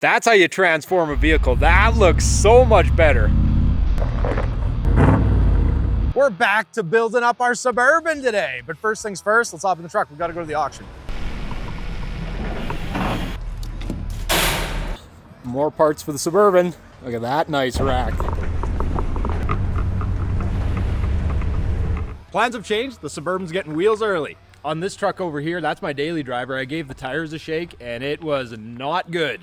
That's how you transform a vehicle. That looks so much better. We're back to building up our Suburban today. But first things first, let's hop in the truck. We gotta go to the auction. More parts for the Suburban. Look at that nice rack. Plans have changed. The Suburban's getting wheels early. On this truck over here, that's my daily driver. I gave the tires a shake and it was not good.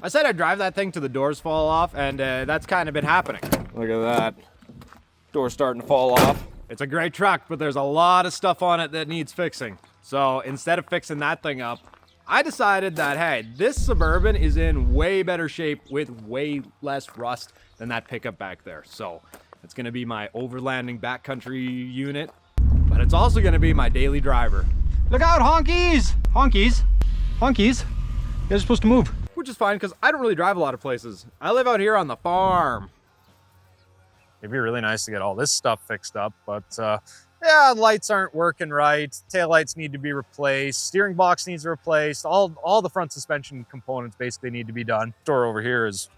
I said I'd drive that thing till the doors fall off, and that's kind of been happening. Look at that. Door's starting to fall off. It's a great truck, but there's a lot of stuff on it that needs fixing. So instead of fixing that thing up, I decided that, hey, this Suburban is in way better shape with way less rust than that pickup back there. So it's gonna be my overlanding backcountry unit, but it's also gonna be my daily driver. Look out, honkies! Honkies! Honkies! You guys are supposed to move. Which is fine, because I don't really drive a lot of places. I live out here on the farm. It'd be really nice to get all this stuff fixed up, but yeah, lights aren't working right. Taillights need to be replaced. Steering box needs replaced. All the front suspension components basically need to be done. Door over here is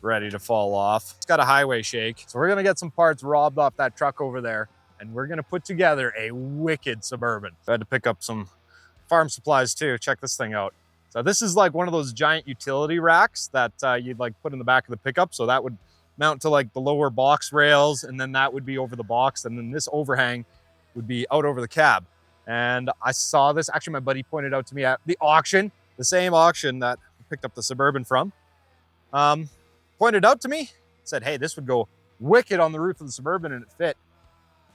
ready to fall off. It's got a highway shake. So we're gonna get some parts robbed off that truck over there, and we're gonna put together a wicked Suburban. I had to pick up some farm supplies too. Check this thing out. So this is like one of those giant utility racks that you'd like put in the back of the pickup. So that would mount to like the lower box rails, and then that would be over the box. And then this overhang would be out over the cab. And I saw this, actually my buddy pointed out to me at the auction, the same auction that I picked up the Suburban from, pointed out to me, said, hey, this would go wicked on the roof of the Suburban, and it fit.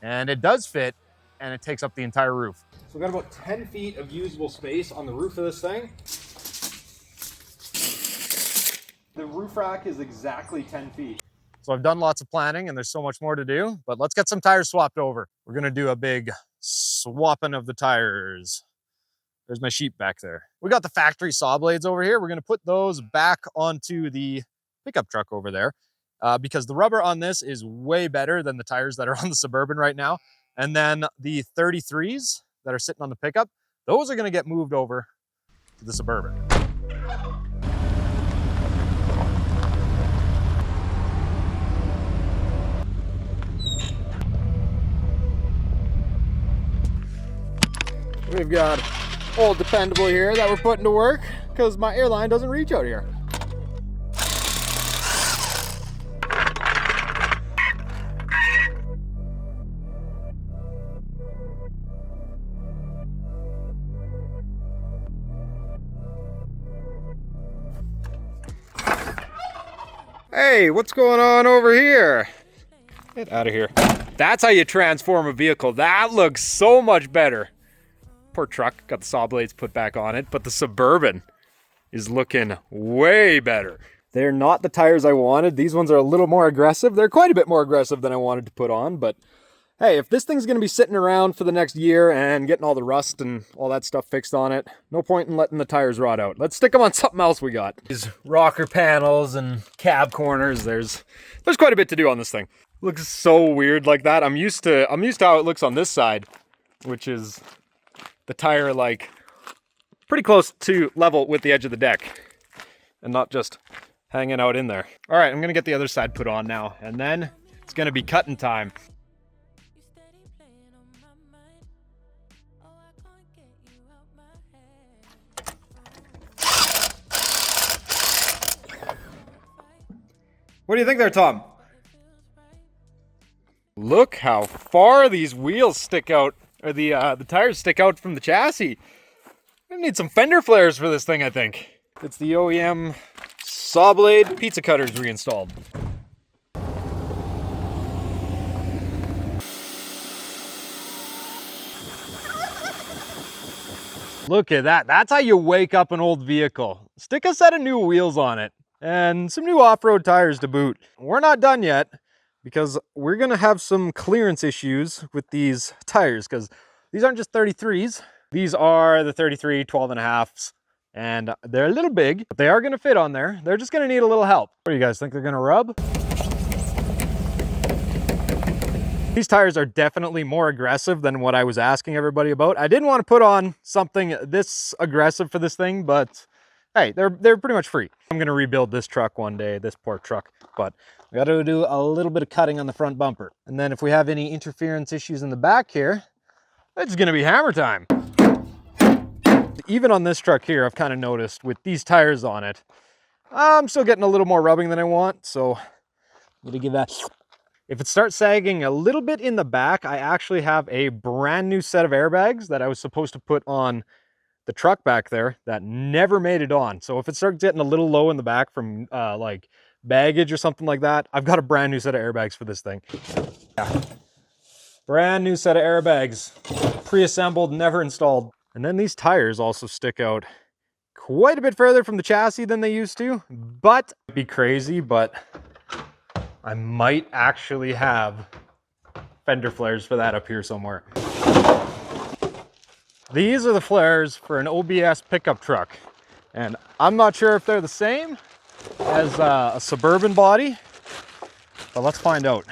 And it does fit, and it takes up the entire roof. So we've got about 10 feet of usable space on the roof of this thing. The roof rack is exactly 10 feet. So I've done lots of planning and there's so much more to do, but let's get some tires swapped over. We're gonna do a big swapping of the tires. There's my sheep back there. We got the factory saw blades over here. We're gonna put those back onto the pickup truck over there because the rubber on this is way better than the tires that are on the Suburban right now. And then the 33s that are sitting on the pickup, those are gonna get moved over to the Suburban. We've got old dependable here that we're putting to work because my airline doesn't reach out here. Hey, what's going on over here? Get out of here. That's how you transform a vehicle. That looks so much better. Poor truck, got the saw blades put back on it, but the Suburban is looking way better. They're not the tires I wanted. These ones are a little more aggressive. They're quite a bit more aggressive than I wanted to put on, but hey, if this thing's gonna be sitting around for the next year and getting all the rust and all that stuff fixed on it, no point in letting the tires rot out. Let's stick them on something else we got. These rocker panels and cab corners, there's quite a bit to do on this thing. Looks so weird like that. I'm used to how it looks on this side, which is the tire like pretty close to level with the edge of the deck and not just hanging out in there. All right, I'm gonna get the other side put on now, and then it's gonna be cutting time. What do you think there, Tom? Look how far these wheels stick out, or the tires stick out from the chassis. I need some fender flares for this thing, I think. It's the OEM saw blade pizza cutters reinstalled. Look at that. That's how you wake up an old vehicle. Stick a set of new wheels on it and some new off-road tires to boot. We're not done yet because we're gonna have some clearance issues with these tires because these aren't just 33s. These are the 33 12.5s, and they're a little big, but they are gonna fit on there. They're just gonna need a little help. What do you guys think they're gonna rub? These tires are definitely more aggressive than what I was asking everybody about. I didn't want to put on something this aggressive for this thing, but hey, they're pretty much free. I'm gonna rebuild this truck one day, this poor truck, but we gotta do a little bit of cutting on the front bumper. And then if we have any interference issues in the back here, it's gonna be hammer time. Even on this truck here, I've kind of noticed with these tires on it, I'm still getting a little more rubbing than I want, so I'm gonna give that. If it starts sagging a little bit in the back, I actually have a brand new set of airbags that I was supposed to put on the truck back there that never made it on. So if it starts getting a little low in the back from like baggage or something like that, I've got a brand new set of airbags for this thing. Yeah. Brand new set of airbags, pre-assembled, never installed. And then these tires also stick out quite a bit further from the chassis than they used to, but it'd be crazy, but I might actually have fender flares for that up here somewhere. These are the flares for an OBS pickup truck, and I'm not sure if they're the same as a Suburban body, but let's find out.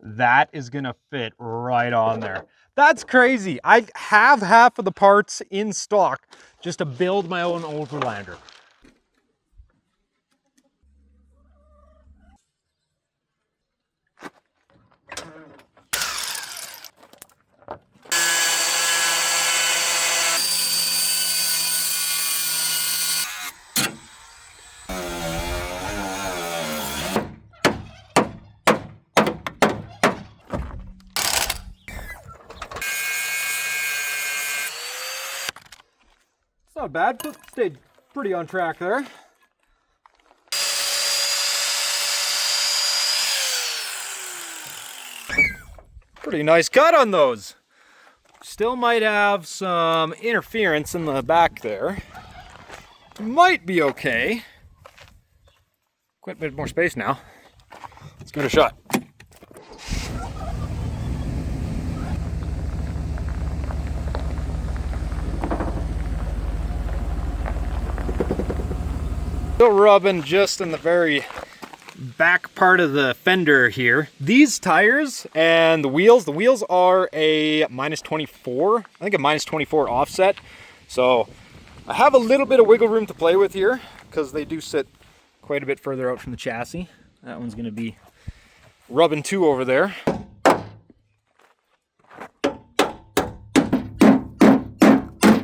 That is gonna fit right on there. That's crazy. I have half of the parts in stock just to build my own Overlander. Not bad, stayed pretty on track there. Pretty nice cut on those. Still might have some interference in the back there. Might be okay. Quite a bit more space now. Let's give it a shot. Still rubbing just in the very back part of the fender here. These tires and the wheels are a -24, I think a -24 offset. So I have a little bit of wiggle room to play with here because they do sit quite a bit further out from the chassis. That one's gonna be rubbing too over there.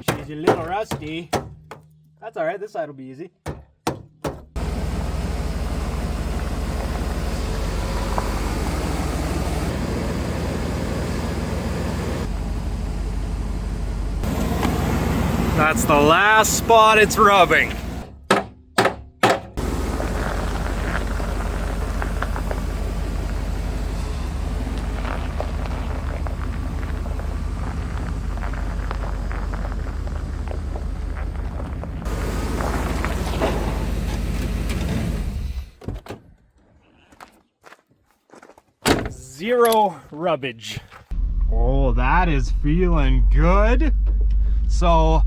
She's a little rusty. That's all right, this side will be easy. That's the last spot it's rubbing. Zero rubbage. Oh, that is feeling good. So,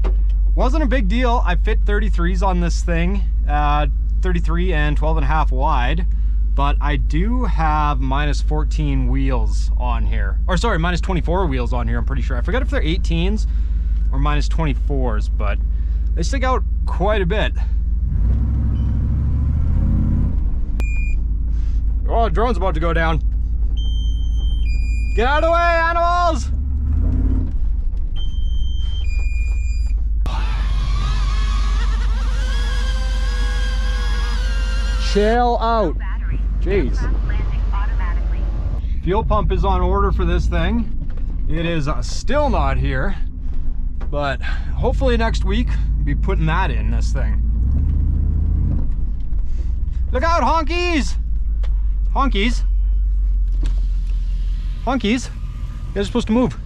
wasn't a big deal. I fit 33s on this thing, 33 and 12.5 wide, but I do have -14 wheels on here. Or sorry, -24 wheels on here, I'm pretty sure. I forget if they're 18s or -24s, but they stick out quite a bit. Oh, the drone's about to go down. Get out of the way, animals! Chill out. Jeez. Fuel pump is on order for this thing. It is still not here, but hopefully next week we'll be putting that in this thing. Look out, honkies! Honkies. Honkies. You guys are supposed to move.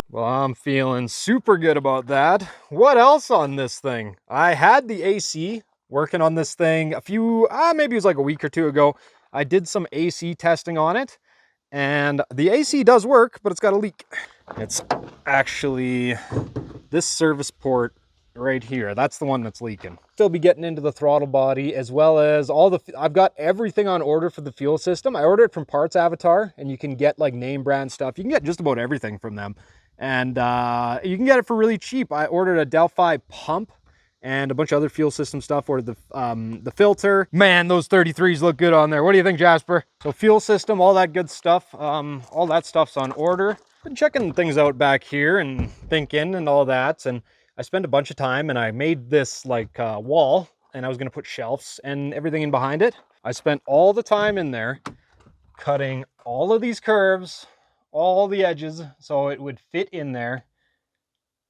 Well, I'm feeling super good about that. What else on this thing? I had the AC working on this thing a few, maybe it was like a week or two ago. I did some AC testing on it, and the AC does work, but it's got a leak. It's actually this service port right here. That's the one that's leaking. Still be getting into the throttle body, as well as all the, I've got everything on order for the fuel system. I ordered it from Parts Avatar, and you can get like name brand stuff. You can get just about everything from them. And you can get it for really cheap. I ordered a Delphi pump and a bunch of other fuel system stuff. Ordered the filter. Man, those 33s look good on there. What do you think, Jasper? So fuel system, all that good stuff. All that stuff's on order. Been checking things out back here and thinking and all that. And I spent a bunch of time, and I made this like wall, and I was gonna put shelves and everything in behind it. I spent all the time in there cutting all of these curves, all the edges, so it would fit in there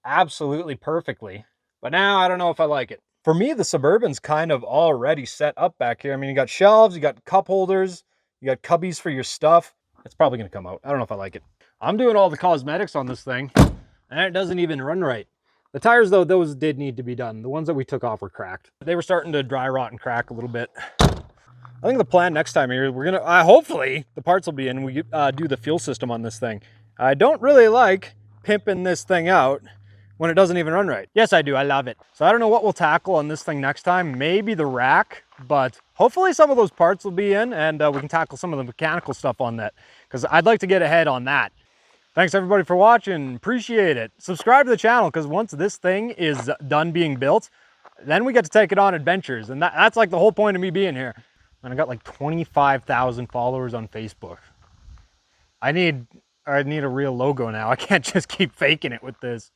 absolutely perfectly. But now I don't know if I like it. For me, the Suburban's kind of already set up back here. I mean, you got shelves, you got cup holders, you got cubbies for your stuff. It's probably gonna come out. I don't know if I like it. I'm doing all the cosmetics on this thing, and it doesn't even run right. The tires, though, those did need to be done. The ones that we took off were cracked. They were starting to dry rot and crack a little bit. I think the plan next time here, we're gonna, hopefully the parts will be in, we do the fuel system on this thing. I don't really like pimping this thing out when it doesn't even run right. Yes, I do, I love it. So I don't know what we'll tackle on this thing next time. Maybe the rack, but hopefully some of those parts will be in, and we can tackle some of the mechanical stuff on that, because I'd like to get ahead on that. Thanks everybody for watching, appreciate it. Subscribe to the channel, because once this thing is done being built, then we get to take it on adventures, and that's like the whole point of me being here. And I got like 25,000 followers on Facebook. I need a real logo now. I can't just keep faking it with this.